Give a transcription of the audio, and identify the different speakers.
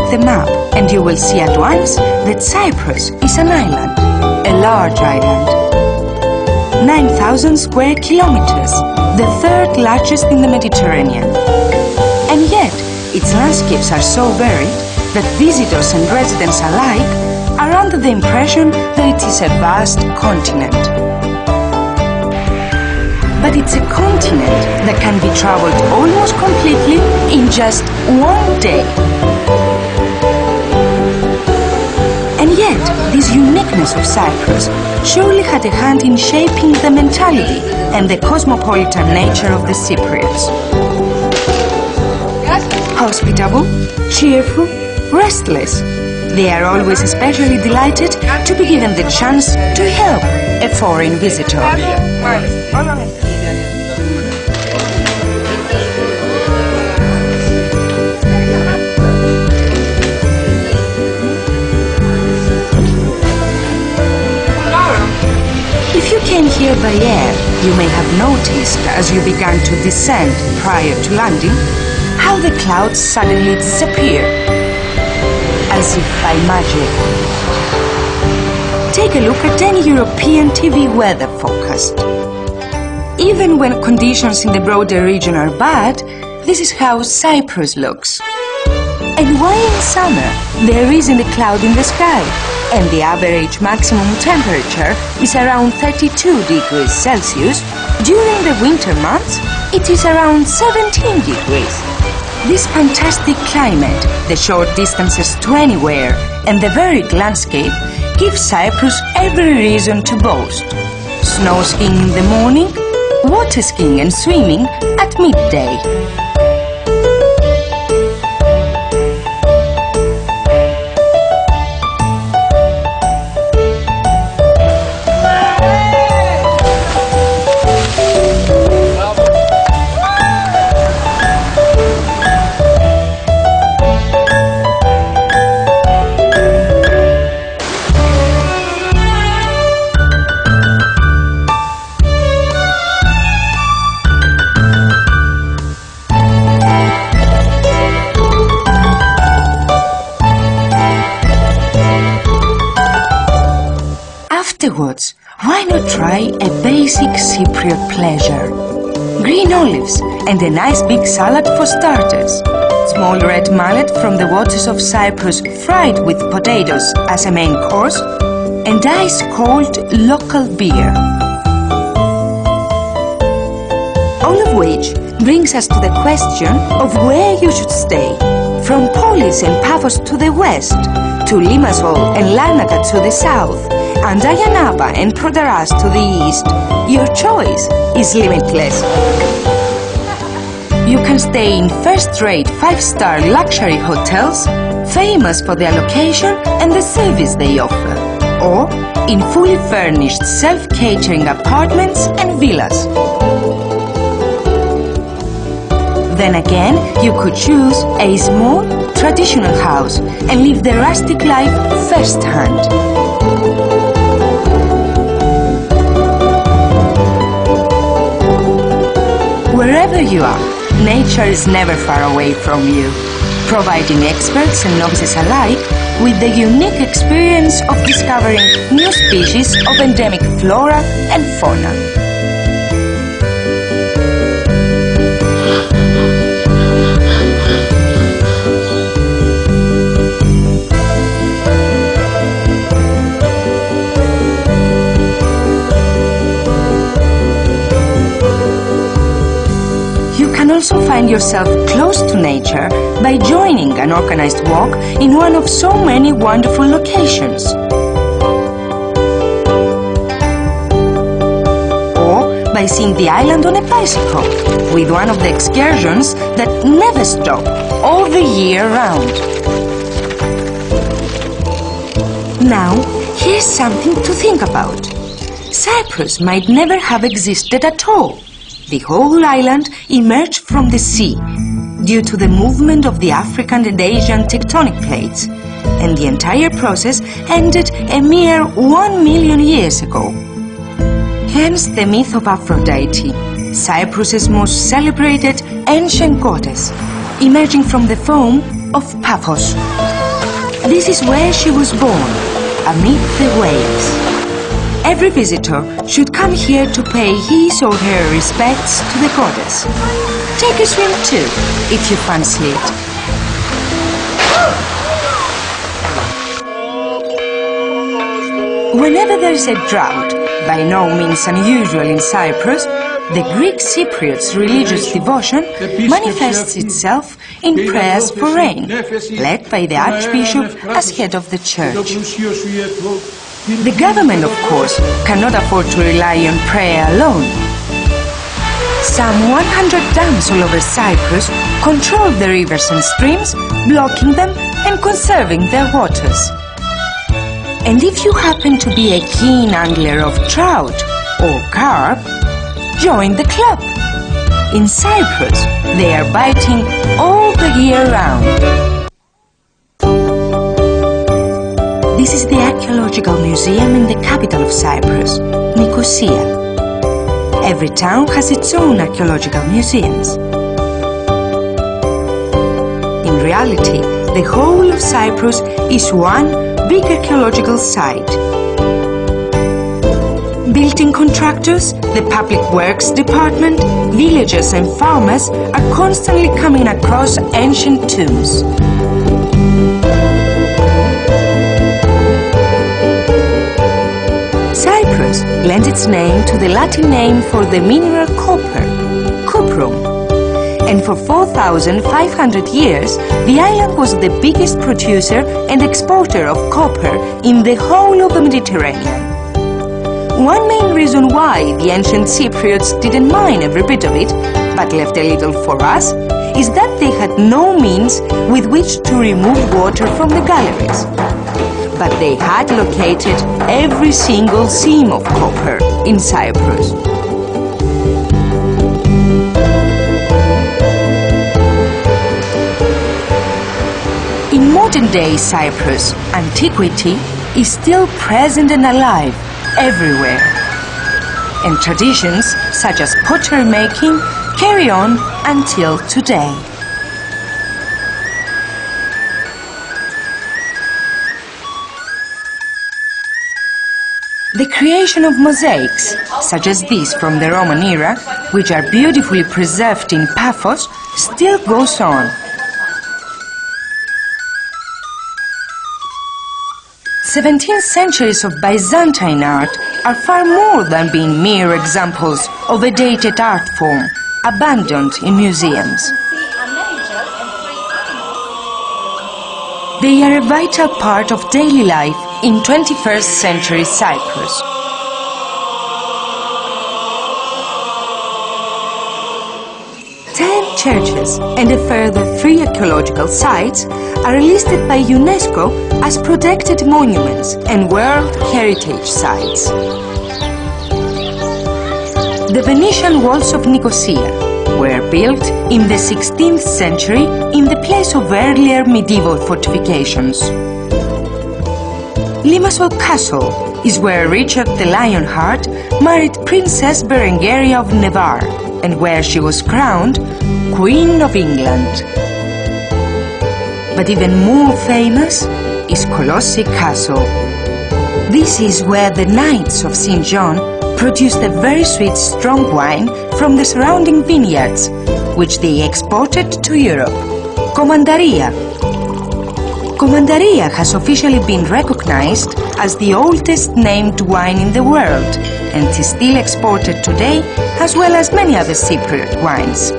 Speaker 1: The map, and you will see at once that Cyprus is an island, a large island. 9,000 square kilometers, the third largest in the Mediterranean. And yet, its landscapes are so varied that visitors and residents alike are under the impression that it is a vast continent. But it's a continent that can be traveled almost completely in just one day. And yet, this uniqueness of Cyprus surely had a hand in shaping the mentality and the cosmopolitan nature of the Cypriots. Hospitable, cheerful, restless, they are always especially delighted to be given the chance to help a foreign visitor. If you came here by air, you may have noticed as you began to descend prior to landing how the clouds suddenly disappear, as if by magic. Take a look at any European TV weather forecast. Even when conditions in the broader region are bad, this is how Cyprus looks. And why in summer there isn't a cloud in the sky, and the average maximum temperature is around 32 degrees Celsius, during the winter months it is around 17 degrees. This fantastic climate, the short distances to anywhere, and the varied landscape give Cyprus every reason to boast. Snow skiing in the morning, water skiing and swimming at midday. Afterwards, why not try a basic Cypriot pleasure? Green olives and a nice big salad for starters. Small red mullet from the waters of Cyprus fried with potatoes as a main course, and ice-cold local beer. All of which brings us to the question of where you should stay. From Polis and Paphos to the west, to Limassol and Larnaca to the south, and Ayanapa and Prodaras to the east, your choice is limitless. You can stay in first-rate 5-star luxury hotels, famous for their location and the service they offer, or in fully furnished self-catering apartments and villas. Then again, you could choose a small, traditional house and live the rustic life firsthand. Wherever you are, nature is never far away from you, providing experts and novices alike with the unique experience of discovering new species of endemic flora and fauna. You can also find yourself close to nature by joining an organized walk in one of so many wonderful locations. Or by seeing the island on a bicycle, with one of the excursions that never stop all the year round. Now, here's something to think about. Cyprus might never have existed at all. The whole island emerged from the sea due to the movement of the African and Asian tectonic plates, and the entire process ended a mere 1 million years ago. Hence the myth of Aphrodite, Cyprus's most celebrated ancient goddess, emerging from the foam of Paphos. This is where she was born, amid the waves. Every visitor should come here to pay his or her respects to the goddess. Take a swim too, if you fancy it. Whenever there is a drought, by no means unusual in Cyprus, the Greek Cypriots' religious devotion manifests itself in prayers for rain, led by the Archbishop as head of the church. The government, of course, cannot afford to rely on prayer alone. Some 100 dams all over Cyprus control the rivers and streams, blocking them and conserving their waters. And if you happen to be a keen angler of trout or carp, join the club. In Cyprus, they are biting all the year round. This is the archaeological museum in the capital of Cyprus, Nicosia. Every town has its own archaeological museums. In reality, the whole of Cyprus is one big archaeological site. Building contractors, the public works department, villagers and farmers are constantly coming across ancient tombs. Cyprus lent its name to the Latin name for the mineral copper, cuprum. And for 4,500 years, the island was the biggest producer and exporter of copper in the whole of the Mediterranean. One main reason why the ancient Cypriots didn't mine every bit of it, but left a little for us, is that they had no means with which to remove water from the galleries. But they had located every single seam of copper in Cyprus. In modern-day Cyprus, antiquity is still present and alive everywhere. And traditions such as pottery making carry on until today. The creation of mosaics, such as these from the Roman era, which are beautifully preserved in Paphos, still goes on. 17th centuries of Byzantine art are far more than being mere examples of a dated art form, abandoned in museums. They are a vital part of daily life in 21st century Cyprus. Churches and a further 3 archaeological sites are listed by UNESCO as protected monuments and World Heritage Sites. The Venetian walls of Nicosia were built in the 16th century in the place of earlier medieval fortifications. Limassol Castle is where Richard the Lionheart married Princess Berengaria of Navarre and where she was crowned Queen of England. But even more famous is Colossi Castle. This is where the Knights of St. John produced a very sweet strong wine from the surrounding vineyards, which they exported to Europe. Commandaria. Commandaria has officially been recognized as the oldest named wine in the world and is still exported today, as well as many other Cypriot wines.